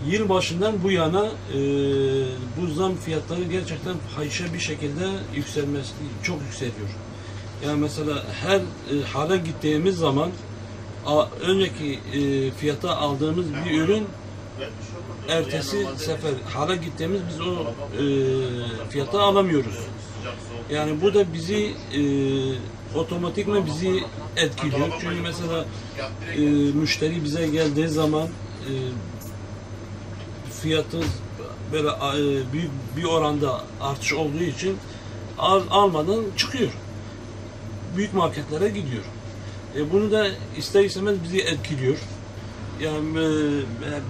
Yılbaşından bu yana bu zam fiyatları gerçekten fahişe bir şekilde yükselmesi çok yükseliyor. Yani mesela her hale gittiğimiz zaman önceki fiyata aldığımız bir ürün ertesi sefer hale gittiğimiz biz o fiyata alamıyoruz. Yani bu da bizi otomatikman bizi etkiliyor. Çünkü mesela müşteri bize geldiği zaman fiyatı böyle büyük bir oranda artış olduğu için almadan çıkıyor. Büyük marketlere gidiyor. Bunu da ister istemez bizi etkiliyor. Yani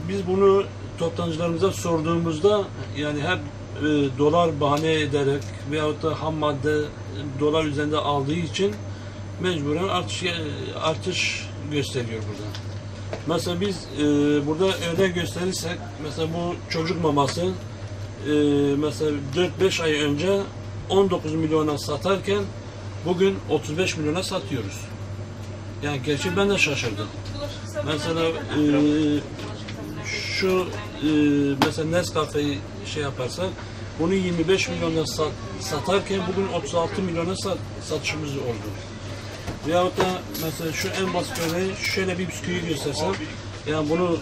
biz bunu toptancılarımıza sorduğumuzda yani hep dolar bahane ederek veyahut da ham madde dolar üzerinde aldığı için mecburen artış gösteriyor burada. Mesela biz burada örnek gösterirsek mesela bu çocuk maması mesela 4-5 ay önce 19 milyona satarken bugün 35 milyona satıyoruz. Yani gerçi ben de şaşırdım. Mesela şu mesela Nescafe'yi şey yaparsak bunu 25 milyona satarken bugün 36 milyona satışımız oldu. Veyahut da mesela şu en basit örneği şöyle bir bisküvi göstersem yani bunu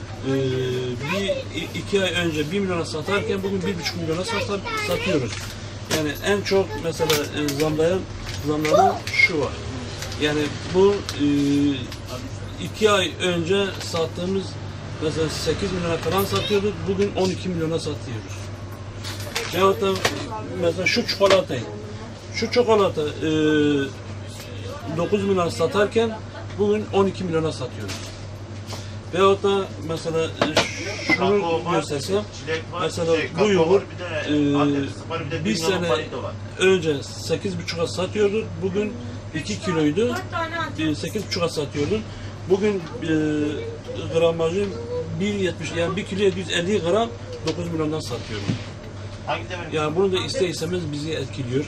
iki ay önce 1 milyona satarken bugün 1,5 milyona satıyoruz. Yani en çok mesela zamlanan şu var. Yani bu 2 ay önce sattığımız mesela 8 milyona falan satıyorduk. Bugün 12 milyona satıyoruz. Veyahut da mesela şu çikolatayı. Şu çikolata 9 milyona satarken bugün 12 milyona satıyoruz. Veyahut da mesela şunu göstersem mesela bu yoğurt bir sene önce 8,5'a satıyorduk. Bugün 2 kiloydu. 8,5'a satıyorduk. Bugün gramajı 1,70 yani 1 kilo 750 gram 9 milyondan satıyorum. Yani bunu da ister istemez bizi etkiliyor.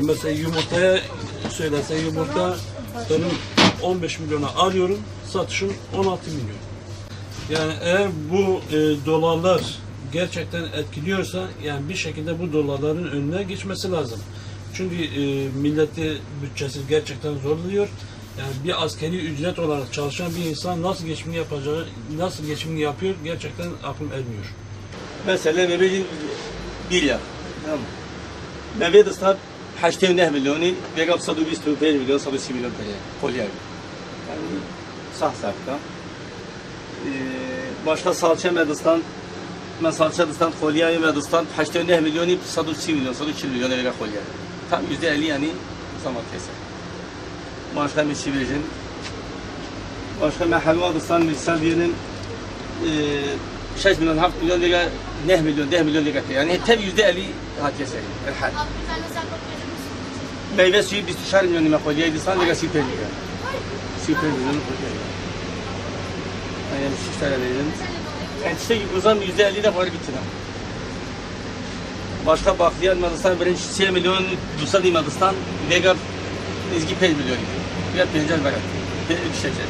Mesela yumurtaya söylese yumurta benim 15 milyona alıyorum, satışım 16 milyon. Yani eğer bu dolarlar gerçekten etkiliyorsa yani bir şekilde bu dolarların önüne geçmesi lazım. Çünkü milleti bütçesi gerçekten zorluyor. Yani bir askeri ücret olarak çalışan bir insan nasıl geçimini yapacağı, nasıl geçimini yapıyor gerçekten aklım ermiyor. Mesela bebeğin bir ya. Bebeği de saat 8 milyonu, veya 125 milyon, 130 milyon TL. Kolye. Yani sahte. Başka salça Medistan, ben salça Medistan, kolye Medistan 8 milyonu, 130 milyon, 102 milyon veya kolye. Tam %50 yani zaman keser. Başka bir şey vereceğim. Başka mehalva Medistan, misal birinin 6 milyon, 7 milyon veya 9 milyon, 10 milyon veya yani tabi %50 hat keser. Meyve suyu 24 milyon kolye Medistan veya süper milyon. Süper milyon kolye. Yani 6 tane vereceğim. Yani işte o zaman %50 de var bitti. Başka bakliyan Medistan birinci 6 milyon, Dusal Medistan veya izgi 5 milyon. Veya pencere var. Bir şeker.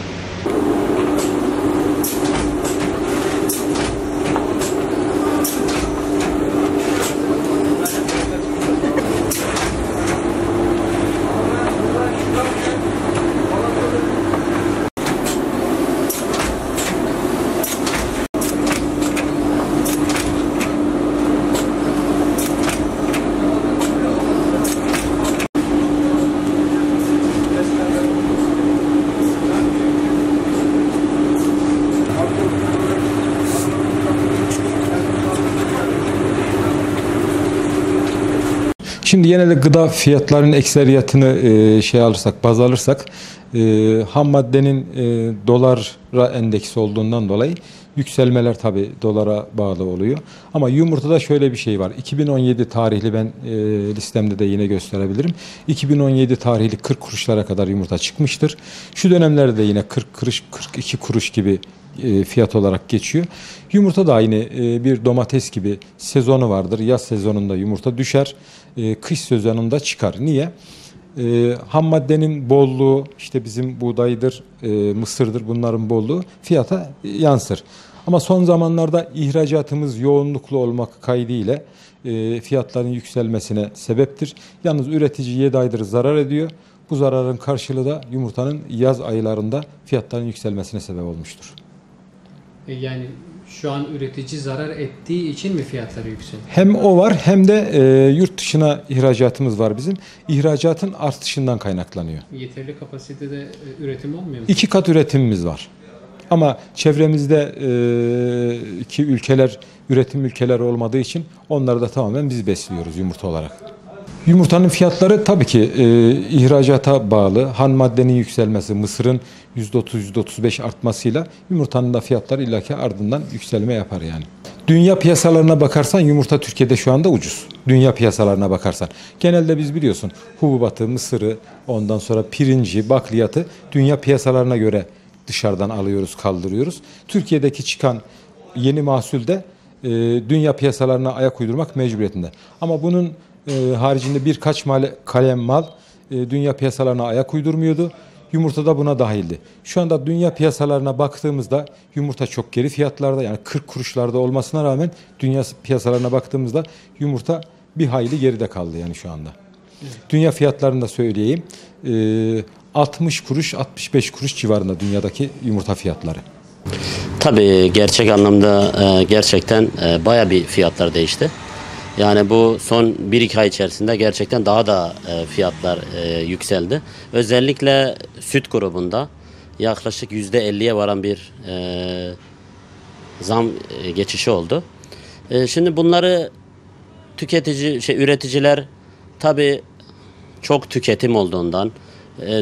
Şimdi yine de gıda fiyatlarının ekseriyatını baz alırsak ham maddenin dolara endeksi olduğundan dolayı yükselmeler tabi dolara bağlı oluyor. Ama yumurtada şöyle bir şey var. 2017 tarihli ben listemde de yine gösterebilirim. 2017 tarihli 40 kuruşlara kadar yumurta çıkmıştır. Şu dönemlerde de yine 40 kuruş 42 kuruş gibi fiyat olarak geçiyor. Yumurta da aynı bir domates gibi sezonu vardır. Yaz sezonunda yumurta düşer. Kış sezonunda çıkar. Niye? Ham maddenin bolluğu, işte bizim buğdaydır, mısırdır, bunların bolluğu fiyata yansır. Ama son zamanlarda ihracatımız yoğunluklu olmak kaydıyla fiyatların yükselmesine sebeptir. Yalnız üretici 7 aydır zarar ediyor. Bu zararın karşılığı da yumurtanın yaz aylarında fiyatların yükselmesine sebep olmuştur. Yani şu an üretici zarar ettiği için mi fiyatları yükseliyor? Hem o var hem de yurt dışına ihracatımız var bizim. İhracatın artışından kaynaklanıyor. Yeterli kapasitede üretim olmuyor mu? 2 kat üretimimiz var. Ama çevremizde ki ülkeler üretim ülkeleri olmadığı için onları da tamamen biz besliyoruz yumurta olarak. Yumurtanın fiyatları tabii ki ihracata bağlı. Ham maddenin yükselmesi, mısırın %30-%35 artmasıyla yumurtanın da fiyatları illaki ardından yükselme yapar yani. Dünya piyasalarına bakarsan yumurta Türkiye'de şu anda ucuz. Dünya piyasalarına bakarsan. Genelde biz biliyorsun hububatı, mısırı, ondan sonra pirinci, bakliyatı dünya piyasalarına göre dışarıdan alıyoruz, kaldırıyoruz. Türkiye'deki çıkan yeni mahsul de dünya piyasalarına ayak uydurmak mecburiyetinde. Ama bunun haricinde birkaç kalem mal dünya piyasalarına ayak uydurmuyordu. Yumurta da buna dahildi. Şu anda dünya piyasalarına baktığımızda yumurta çok geri fiyatlarda, yani 40 kuruşlarda olmasına rağmen dünya piyasalarına baktığımızda yumurta bir hayli geride kaldı yani şu anda. Dünya fiyatlarını da söyleyeyim. 60 kuruş, 65 kuruş civarında dünyadaki yumurta fiyatları. Tabii gerçek anlamda gerçekten baya bir fiyatlar değişti. Yani bu son 1-2 ay içerisinde gerçekten daha da fiyatlar yükseldi. Özellikle süt grubunda yaklaşık %50'ye varan bir zam geçişi oldu. Şimdi bunları üreticiler tabii çok tüketim olduğundan,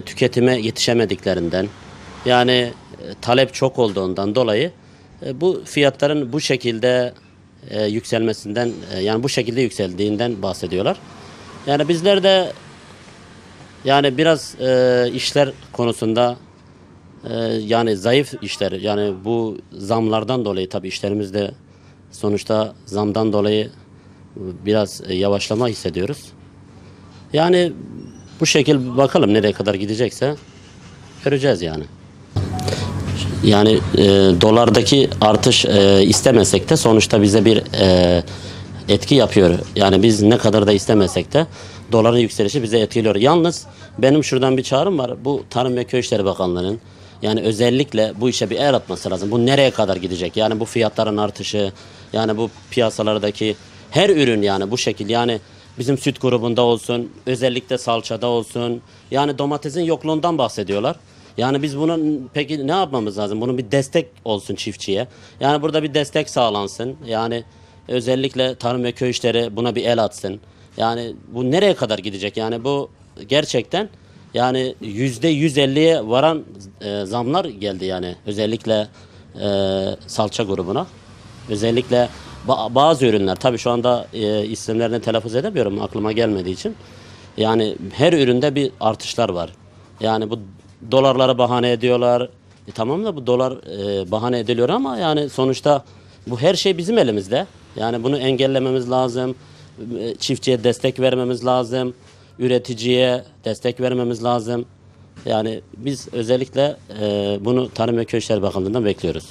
tüketime yetişemediklerinden, yani talep çok olduğundan dolayı bu fiyatların bu şekilde yükselmesinden, yani bu şekilde yükseldiğinden bahsediyorlar. Yani bizler de yani biraz işler konusunda yani zayıf işler, yani bu zamlardan dolayı tabii işlerimizde sonuçta zamdan dolayı biraz yavaşlama hissediyoruz. Yani bu şekil bakalım nereye kadar gidecekse göreceğiz yani. Yani dolardaki artış istemesek de sonuçta bize bir etki yapıyor. Yani biz ne kadar da istemesek de doların yükselişi bize etkiliyor. Yalnız benim şuradan bir çağrım var. Bu Tarım ve Köy İşleri Bakanlığı'nın yani özellikle bu işe bir el atması lazım. Bu nereye kadar gidecek? Yani bu fiyatların artışı, yani bu piyasalardaki her ürün yani bu şekil, yani bizim süt grubunda olsun, özellikle salçada olsun, yani domatesin yokluğundan bahsediyorlar. Yani biz bunun peki ne yapmamız lazım? Bunun bir destek olsun çiftçiye. Yani burada bir destek sağlansın. Yani özellikle Tarım ve Köy İşleri buna bir el atsın. Yani bu nereye kadar gidecek? Yani bu gerçekten yani %150'ye varan zamlar geldi yani. Özellikle salça grubuna. Özellikle bazı ürünler, tabii şu anda isimlerini telaffuz edemiyorum aklıma gelmediği için. Yani her üründe bir artışlar var. Yani bu dolarlara bahane ediyorlar. Tamam da bu dolar bahane ediliyor ama yani sonuçta bu her şey bizim elimizde. Yani bunu engellememiz lazım. Çiftçiye destek vermemiz lazım. Üreticiye destek vermemiz lazım. Yani biz özellikle bunu Tarım ve Köy İşleri Bakanlığı'ndan bekliyoruz.